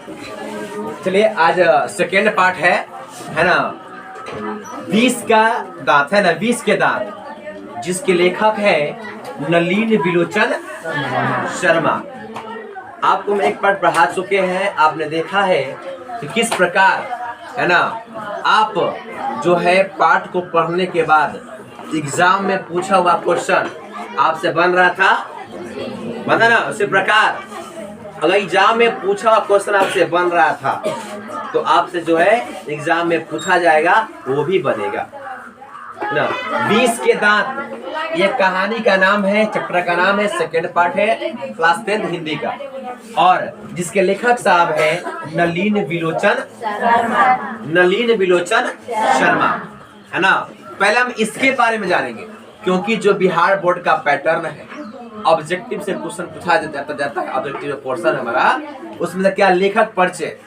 चलिए आज second part है ना, 20 का दांत है ना, 20 के दांत, जिसके लेखक है नलिन बिलोचन शर्मा। आपको मैं एक पार्ट पढ़ा चुके हैं, आपने देखा है कि किस प्रकार है ना आप जो है पाठ को पढ़ने के बाद एग्जाम में पूछा हुआ क्वेश्चन आपसे बन रहा था, बता ना। उसी प्रकार अगर एग्जाम में पूछा हुआ क्वेश्चन आपसे बन रहा था तो आपसे जो है एग्जाम में पूछा जाएगा वो भी बनेगा ना। 20 के दांत ये कहानी का नाम है, चैप्टर का नाम है, सेकेंड पार्ट है, क्लास 10 हिंदी का, और जिसके लेखक साहब है नलिन बिलोचन शर्मा है ना। पहले हम इसके बारे में जानेंगे, क्योंकि जो बिहार बोर्ड का पैटर्न है, ऑब्जेक्टिव से क्वेश्चन पूछा जाता है। ऑब्जेक्टिव पोर्शन हमारा, उसमें क्या लेखक परिचय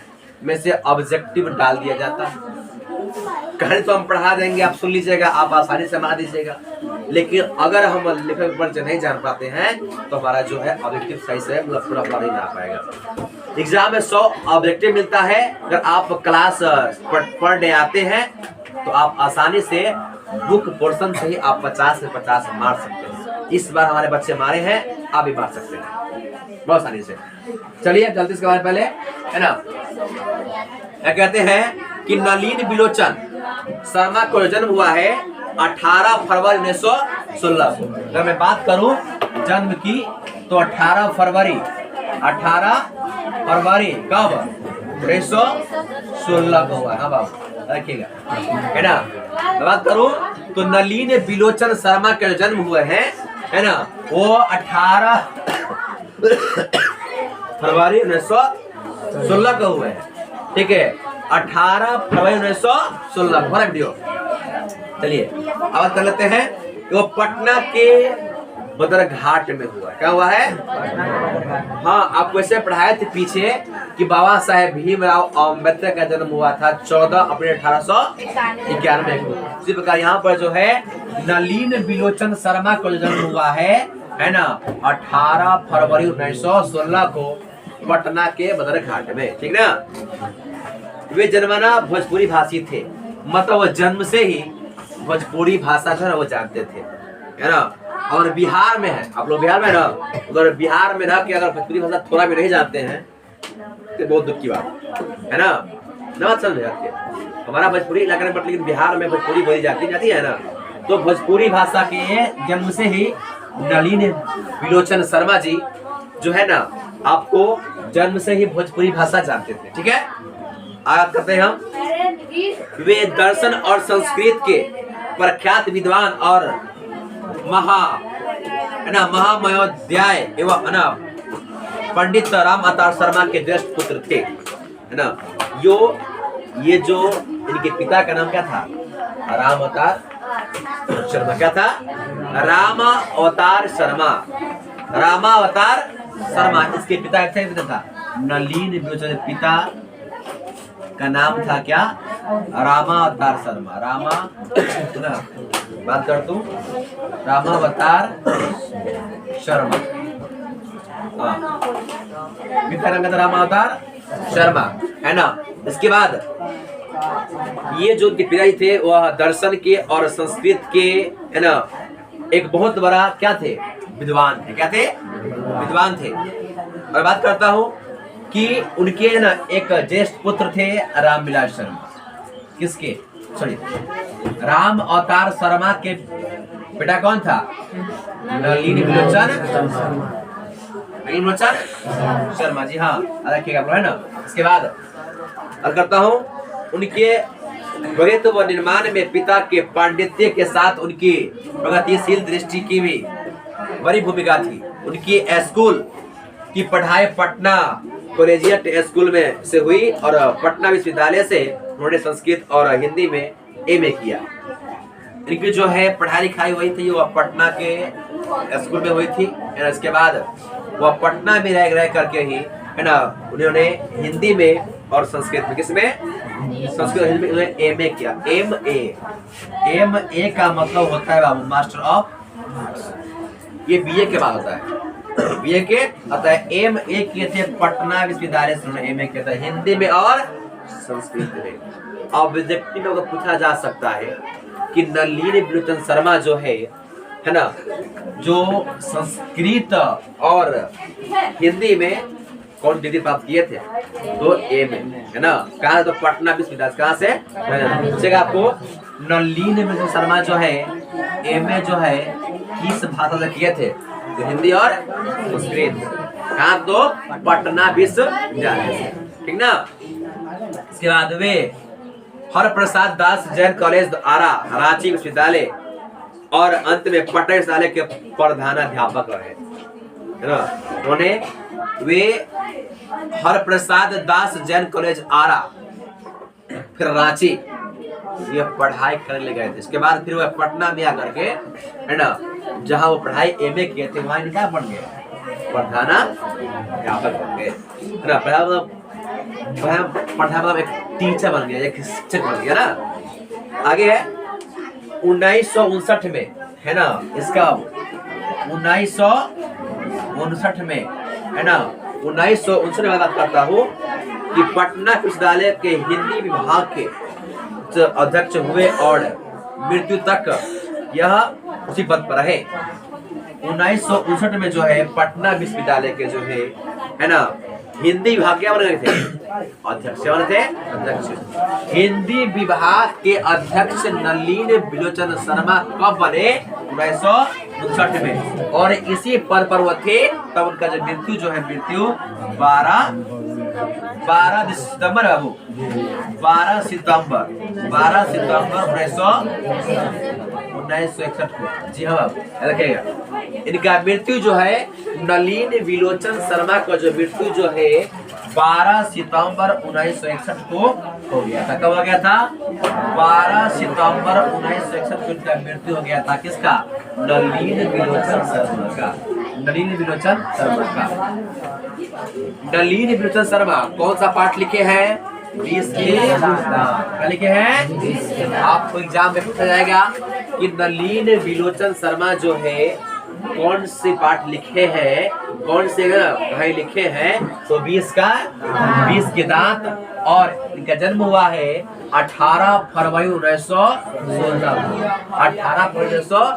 में से ऑब्जेक्टिव डाल दिया जाता है। कहानी तो हम पढ़ा देंगे, आप सुन लीजिएगा, आप आसानी से बना दीजिएगा, लेकिन अगर हम लेखक परिचय नहीं जान पाते हैं तो हमारा जो है ऑब्जेक्टिव सही से मतलब पूरा नहीं आ पाएगा। एग्जाम में 100 ऑब्जेक्टिव मिलता है। अगर आप क्लास पर डे आते हैं तो आप आसानी से बुक पोर्शन से ही आप 50 से 50 मार सकते हैं। इस बार हमारे बच्चे मारे हैं, आप भी मार सकते हैं बहुत आसानी से। चलिए जल्दी से बारे पहले है ना, क्या कहते हैं कि नलिन बिलोचन शर्मा को जन्म हुआ है 18 फरवरी 1916 को। अगर मैं बात करूं जन्म की तो 18 फरवरी कब 1916 को हुआ है बाबू, रखिएगा है ना। मैं बात करूं तो नलिन बिलोचन शर्मा के जन्म हुए हैं है ना, वो 18 फरवरी 1916 को हुए हैं, ठीक है। 18 फरवरी 1916 को वीडियो। चलिए अब कर लेते हैं। वो पटना के बदरघाट में हुआ। क्या हुआ है? हाँ, आपको ऐसे पढ़ाए थे पीछे कि बाबा साहेब भीमराव अम्बेडकर का जन्म हुआ था 14 अप्रैल 1891 को। इसी प्रकार यहाँ पर जो है नलिन बिलोचन शर्मा को जन्म हुआ है ना, 18 फरवरी 1916 को पटना के बदरघाट में, ठीक ना। वे जन्मना भोजपुरी भाषी थे, मतलब वो जन्म से ही भोजपुरी भाषा जो है वो जानते थे, है ना। और बिहार में है, आप लोग बिहार में ना, अगर बिहार में रह के अगर भोजपुरी भाषा थोड़ा भी नहीं जानते हैं तो बहुत दुख की बात है ना। बात समझ जाती है, हमारा भोजपुरी इलाका में, लेकिन बिहार में भोजपुरी बोली जाती है ना। तो भोजपुरी भाषा के जन्म से ही नलिन बिलोचन शर्मा जी जो है ना, आपको जन्म से ही भोजपुरी भाषा जानते थे, ठीक है। आगे करते हैं हम। वे दर्शन और संस्कृत के प्रख्यात विद्वान और महामहोदय एवं पंडित राम अवतार शर्मा के ज्येष्ठ पुत्र थे, है ना। ये जो इनके पिता का नाम क्या था? राम अवतार शर्मा। क्या था? रामावतार शर्मा। इसके पिता का था नलिन बिलोचन। पिता का नाम था क्या? रामावतार शर्मा। बात कर तू, रामावतार शर्मा। हाँ, पिता नाम था रामावतार शर्मा, है ना। इसके बाद ये जो उनके पिताजी थे वह दर्शन के और संस्कृत के, है ना, एक बहुत बड़ा क्या थे? विद्वान थे। क्या थे? विद्वान थे। और बात करता हूँ कि उनके ना एक ज्येष्ठ पुत्र थे रामविलास शर्मा। किसके? सॉरी, राम अवतार शर्मा के बेटा कौन था? नलिन बिलोचन शर्मा जी। हाँ, रखिएगा है ना। इसके बाद करता हूँ, उनके गणित व निर्माण में पिता के पांडित्य के साथ उनकी प्रगतिशील दृष्टि की भी बड़ी भूमिका थी। उनकी स्कूल की पढ़ाई पटना कॉलेजिएट स्कूल में से हुई और पटना विश्वविद्यालय से उन्होंने संस्कृत और हिंदी में एमए किया। इनकी जो है पढ़ाई लिखाई हुई थी वो पटना के स्कूल में हुई थी। इसके बाद वह पटना में रह करके ही, है ना, उन्होंने हिंदी में और संस्कृत में, किसमें? संस्कृत हिंदी में एमए किया। एमए का मतलब होता है बाबू मास्टर ऑफ। ये बीए के बाद होता है। बीए के, अतः MA किए थे पटना विश्वविद्यालय से, MA किया था हिंदी में और संस्कृत में। ऑब्जेक्टिव में पूछा जा सकता है कि नलिनी विलोचन शर्मा जो है ना, जो संस्कृत और हिंदी में कौन डिग्री प्राप्त किए थे, तो MA है ना, कहा तो पटना विश्वविद्यालय, कहाँ से पूछेगा आपको। नलिनी विलोचन शर्मा जो है MA जो है किस भाषा से किए थे, तो हिंदी और संस्कृत, कहाँ तो पटना विश्वविद्यालय से, ठीक ना। इसके बाद वे हर प्रसाद दास जैन कॉलेज आरा रांची विश्वविद्यालय और अंत में पटना विश्वविद्यालय के प्रधानाध्यापक रहे, है ना। उन्होंने वे हर प्रसाद दास जैन कॉलेज आरा, फिर रांची, ये पढ़ाई करने ले गए थे। इसके बाद फिर वह पटना में आकर के, है ना, जहाँ वो पढ़ाई MA किए थे, वहाँ क्या बन गए, प्रधानाध्यापक बन गए, है ना। पढ़ा मतलब एक टीचर बन गया, एक शिक्षक बन गया ना। आगे है 1959 में, है ना, इसका 1959 में, है ना, 1959 में बात करता हूँ कि पटना विश्वविद्यालय के हिंदी विभाग के अध्यक्ष हुए और मृत्यु तक यह उसी पद पर रहे। 1959 में जो है पटना विश्वविद्यालय के जो है ना, हिंदी विभाग क्या बने थे, अध्यक्ष बने थे, अध्यक्ष। हिंदी विभाग के अध्यक्ष नलिनी विलोचन शर्मा कब बने, 1959 में, और इसी पद पर वो थे तब उनका जो मृत्यु जो है, मृत्यु 12 सितंबर बाबू 12 सितंबर 1961 को, जी हाँ रखेगा। इनका मृत्यु जो है, नलिनी विलोचन शर्मा का जो मृत्यु जो है 12 सितंबर 1961 को हो गया था। कब हो गया था, 12 सितंबर 1961 को इनका मृत्यु हो गया था। किसका, नलिनी विलोचन शर्मा का, नलिनी विलोचन शर्मा का। नलिनी विलोचन शर्मा कौन सा पाठ लिखे हैं, 20 के क्या लिखे हैं। आपको एग्जाम में पूछा जाएगा कि नलिनी विलोचन शर्मा जो है कौन से पाठ लिखे हैं, कौन से भाई लिखे हैं, तो 20 के दांत, और इनका जन्म हुआ है 18 फरवरी 1916, 18 फरवरी 1916।